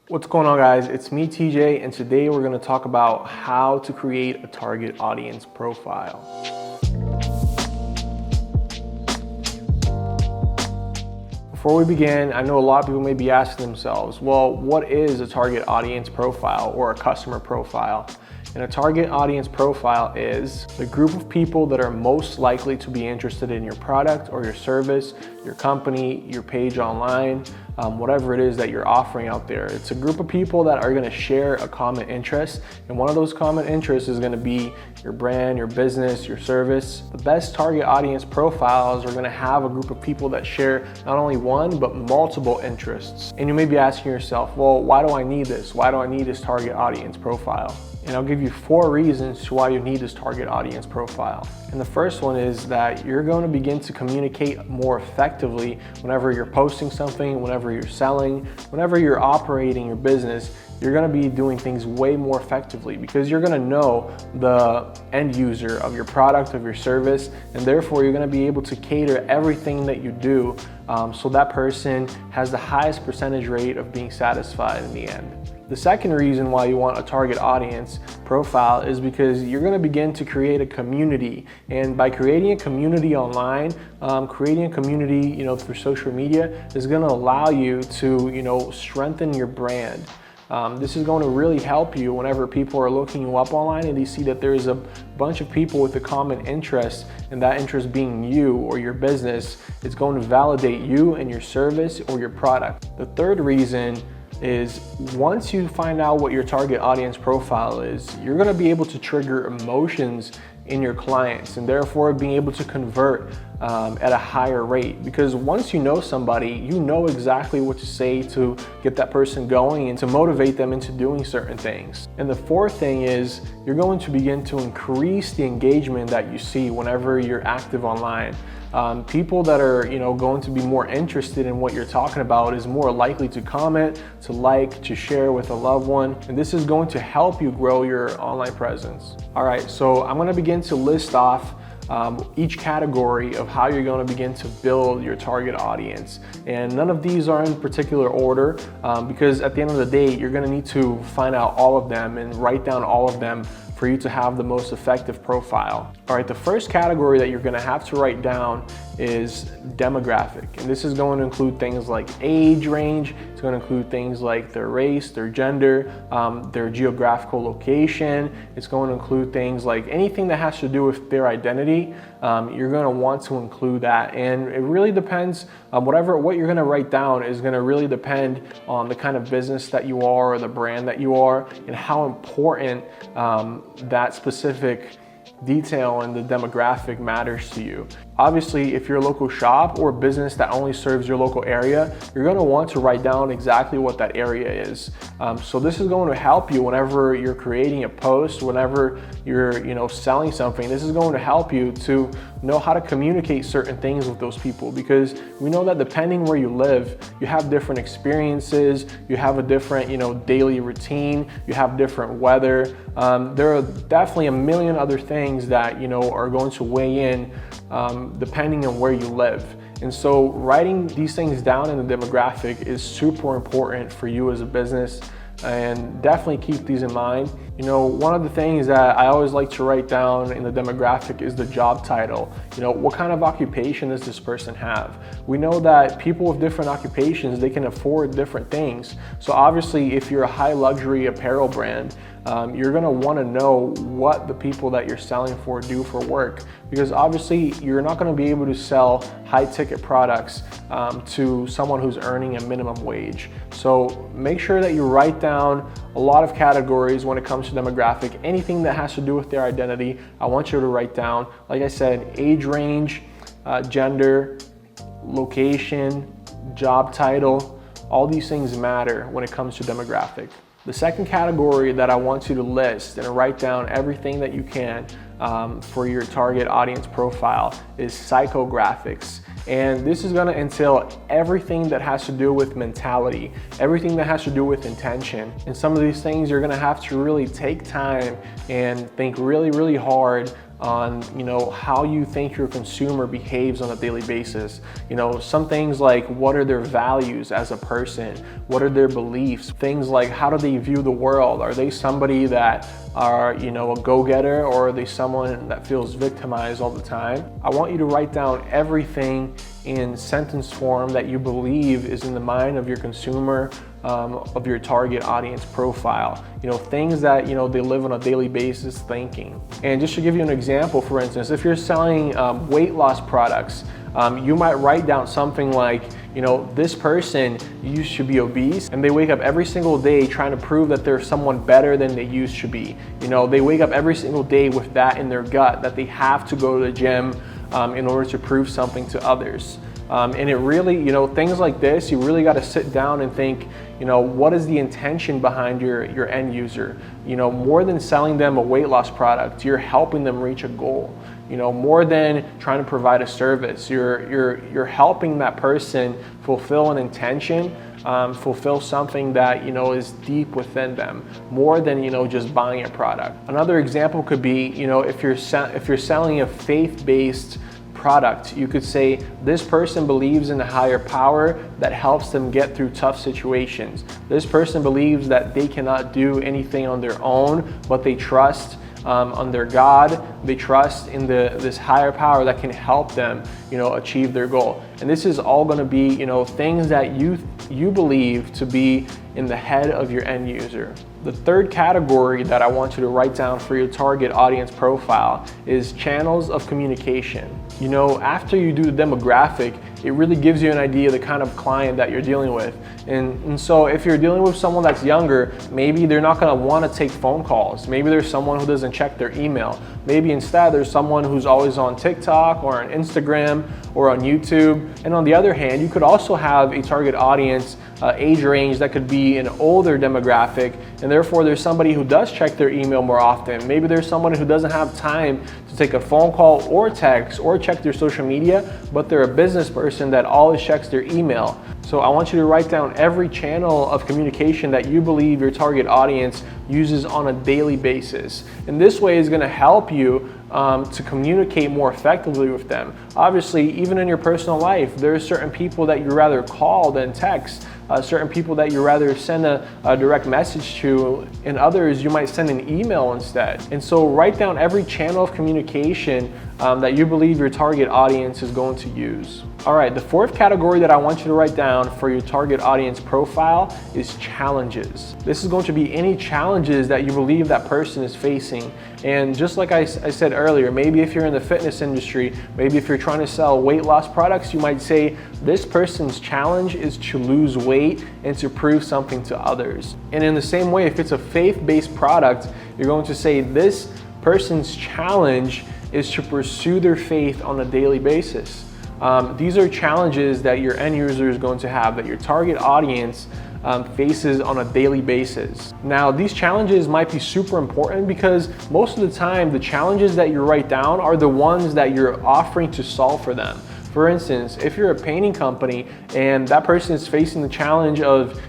What's going on, guys? It's me, TJ, and today we're going to talk about how to create a target audience profile. Before we begin, I know a lot of people may be asking themselves, well, what is a target audience profile or a customer profile? And a target audience profile is the group of people that are most likely to be interested in your product or your service, your company, your page online, whatever it is that you're offering out there. It's a group of people that are gonna share a common interest, and one of those common interests is gonna be your brand, your business, your service. The best target audience profiles are gonna have a group of people that share not only one, but multiple interests. And you may be asking yourself, well, why do I need this? Why do I need this target audience profile? And I'll give you 4 reasons to why you need this target audience profile. And the first one is that you're going to begin to communicate more effectively whenever you're posting something, whenever you're selling, whenever you're operating your business. You're going to be doing things way more effectively because you're going to know the end user of your product, of your service, and therefore you're going to be able to cater everything that you do so that person has the highest percentage rate of being satisfied in the end. The second reason why you want a target audience profile is because you're going to begin to create a community, and by creating a community online, creating a community, through social media is going to allow you to, strengthen your brand. This is going to really help you whenever people are looking you up online and they see that there's a bunch of people with a common interest, and that interest being you or your business. It's going to validate you and your service or your product. The third reason is once you find out what your target audience profile is, you're going to be able to trigger emotions in your clients and therefore being able to convert at a higher rate, because once you know somebody, you know exactly what to say to get that person going and to motivate them into doing certain things. And the fourth thing is you're going to begin to increase the engagement that you see whenever you're active online. People that are going to be more interested in what you're talking about is more likely to comment, to like, to share with a loved one, and this is going to help you grow your online presence. All right, so I'm going to begin to list off each category of how you're going to begin to build your target audience. And none of these are in particular order because at the end of the day, you're going to need to find out all of them and write down all of them for you to have the most effective profile. All right, the first category that you're going to have to write down is demographic. And this is going to include things like age range. It's going to include things like their race, their gender, their geographical location. It's going to include things like anything that has to do with their identity. You're going to want to include that. And it really depends, what you're going to write down is going to really depend on the kind of business that you are or the brand that you are and how important that specific detail and the demographic matters to you. Obviously, if you're a local shop or a business that only serves your local area, you're going to want to write down exactly what that area is. So this is going to help you whenever you're creating a post, whenever you're selling something. This is going to help you to know how to communicate certain things with those people, because we know that depending where you live, you have different experiences, you have a different daily routine, you have different weather. There are definitely a million other things that are going to weigh in depending on where you live. And so writing these things down in the demographic is super important for you as a business, and definitely keep these in mind. One of the things that I always like to write down in the demographic is the job title. What kind of occupation does this person have? We know that people with different occupations, they can afford different things. So obviously, if you're a high luxury apparel brand, you're going to want to know what the people that you're selling for do for work, because obviously you're not going to be able to sell high ticket products to someone who's earning a minimum wage. So make sure that you write down a lot of categories when it comes to demographic. Anything that has to do with their identity, I want you to write down, like I said, age range, gender, location, job title. All these things matter when it comes to demographic. The second category that I want you to list and write down everything that you can for your target audience profile is psychographics. And this is going to entail everything that has to do with mentality, everything that has to do with intention. And some of these things you're going to have to really take time and think really, really hard on, how you think your consumer behaves on a daily basis. Some things like, what are their values as a person? What are their beliefs? Things like, how do they view the world? Are they somebody that are, a go-getter, or are they someone that feels victimized all the time? I want you to write down everything in sentence form that you believe is in the mind of your consumer, of your target audience profile. Things that, they live on a daily basis thinking. And just to give you an example, for instance, if you're selling weight loss products, you might write down something like, this person used to be obese, and they wake up every single day trying to prove that they're someone better than they used to be. They wake up every single day with that in their gut, that they have to go to the gym in order to prove something to others. And it really, things like this, you really got to sit down and think, what is the intention behind your end user? More than selling them a weight loss product, you're helping them reach a goal. More than trying to provide a service, you're helping that person fulfill an intention, fulfill something that is deep within them, more than just buying a product. Another example could be, if you're selling a faith-based product, you could say, this person believes in a higher power that helps them get through tough situations. This person believes that they cannot do anything on their own, but they trust on their God. They trust in this higher power that can help them, achieve their goal. And this is all going to be, things that you believe to be in the head of your end user. The third category that I want you to write down for your target audience profile is channels of communication. After you do the demographic, it really gives you an idea of the kind of client that you're dealing with. And so if you're dealing with someone that's younger, maybe they're not going to want to take phone calls. Maybe there's someone who doesn't check their email. Maybe instead there's someone who's always on TikTok or on Instagram or on YouTube. And on the other hand, you could also have a target audience age range that could be an older demographic, and therefore there's somebody who does check their email more often. Maybe there's someone who doesn't have time to take a phone call or text or check their social media, but they're a business person that always checks their email. So I want you to write down every channel of communication that you believe your target audience uses on a daily basis. And this way is going to help you to communicate more effectively with them. Obviously, even in your personal life, there are certain people that you rather call than text. Certain people that you rather send a direct message to, and others you might send an email instead. And so write down every channel of communication that you believe your target audience is going to use. All right, the fourth category that I want you to write down for your target audience profile is challenges. This is going to be any challenges that you believe that person is facing. And just like I said earlier, maybe if you're in the fitness industry, maybe if you're trying to sell weight loss products, you might say this person's challenge is to lose weight and to prove something to others. And in the same way, if it's a faith-based product, you're going to say this person's challenge is to pursue their faith on a daily basis. These are challenges that your end user is going to have, that your target audience faces on a daily basis. Now, these challenges might be super important because most of the time, the challenges that you write down are the ones that you're offering to solve for them. For instance, if you're a painting company and that person is facing the challenge of,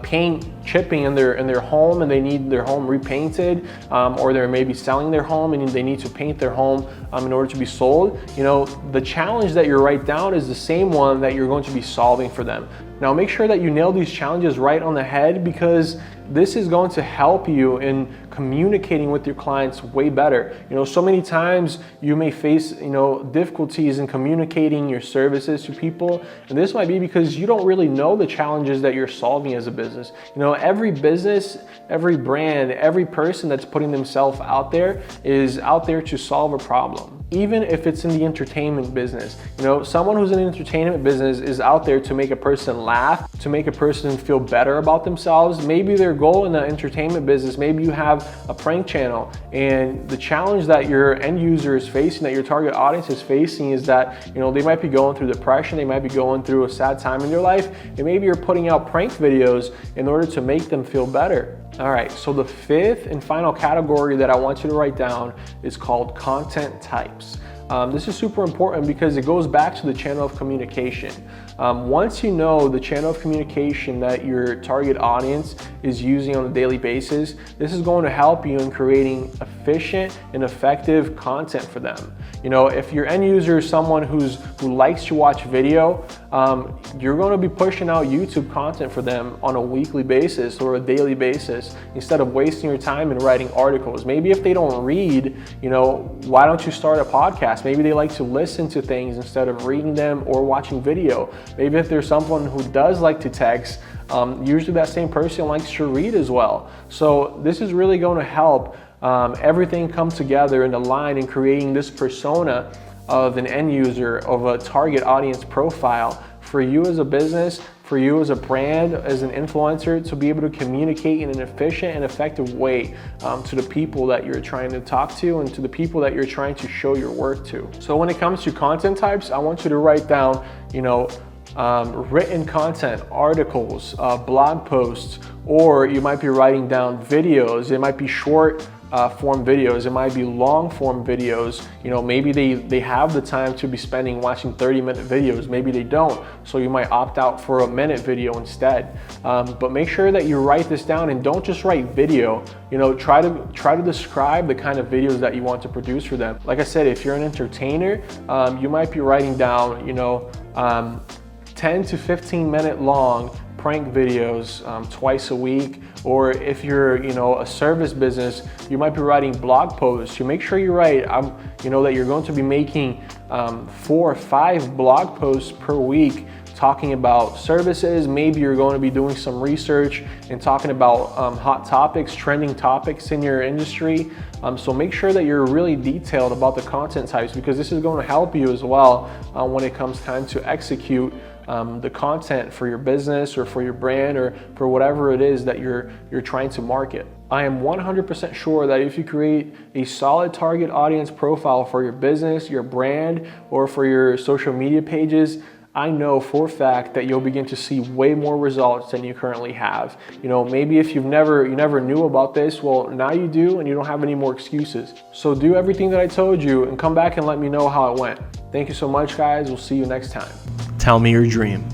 paint chipping in their home and they need their home repainted, or they're maybe selling their home and they need to paint their home in order to be sold, the challenge that you write down is the same one that you're going to be solving for them. Now, make sure that you nail these challenges right on the head, because this is going to help you in communicating with your clients way better. So many times you may face, difficulties in communicating your services to people. And this might be because you don't really know the challenges that you're solving as a business. Every business, every brand, every person that's putting themselves out there is out there to solve a problem. Even if it's in the entertainment business, someone who's in the entertainment business is out there to make a person laugh, to make a person feel better about themselves. Maybe their goal in the entertainment business, maybe you have a prank channel, and the challenge that your end user is facing, that your target audience is facing, is that they might be going through depression, they might be going through a sad time in their life, and maybe you're putting out prank videos in order to make them feel better. All right, so the fifth and final category that I want you to write down is called content types. This is super important because it goes back to the channel of communication. Once you know the channel of communication that your target audience is using on a daily basis, this is going to help you in creating efficient and effective content for them. You know, if your end user is someone who likes to watch video, you're going to be pushing out YouTube content for them on a weekly basis or a daily basis instead of wasting your time in writing articles. Maybe if they don't read, you know, why don't you start a podcast? Maybe they like to listen to things instead of reading them or watching video. Maybe if there's someone who does like to text, usually that same person likes to read as well. So this is really going to help everything come together and align in creating this persona of an end user, of a target audience profile for you as a business, for you as a brand, as an influencer, to be able to communicate in an efficient and effective way to the people that you're trying to talk to and to the people that you're trying to show your work to. So when it comes to content types, I want you to write down, you know, written content, articles, blog posts, or you might be writing down videos. It might be short form videos, it might be long form videos. You know, maybe they have the time to be spending watching 30-minute videos, maybe they don't, so you might opt out for a minute video instead. But make sure that you write this down and don't just write video. You know, try to describe the kind of videos that you want to produce for them. Like I said, if you're an entertainer, you might be writing down, you know, 10 to 15-minute long prank videos twice a week. Or if you're, you know, a service business, you might be writing blog posts. You make sure you write, you know, that you're going to be making 4 or 5 blog posts per week talking about services. Maybe you're going to be doing some research and talking about hot topics, trending topics in your industry. So make sure that you're really detailed about the content types, because this is going to help you as well when it comes time to execute the content for your business or for your brand or for whatever it is that you're trying to market. I am 100% sure that if you create a solid target audience profile for your business, your brand, or for your social media pages, I know for a fact that you'll begin to see way more results than you currently have. You know, maybe if you never knew about this, well, now you do and you don't have any more excuses. So do everything that I told you and come back and let me know how it went. Thank you so much, guys. We'll see you next time. Tell me your dream.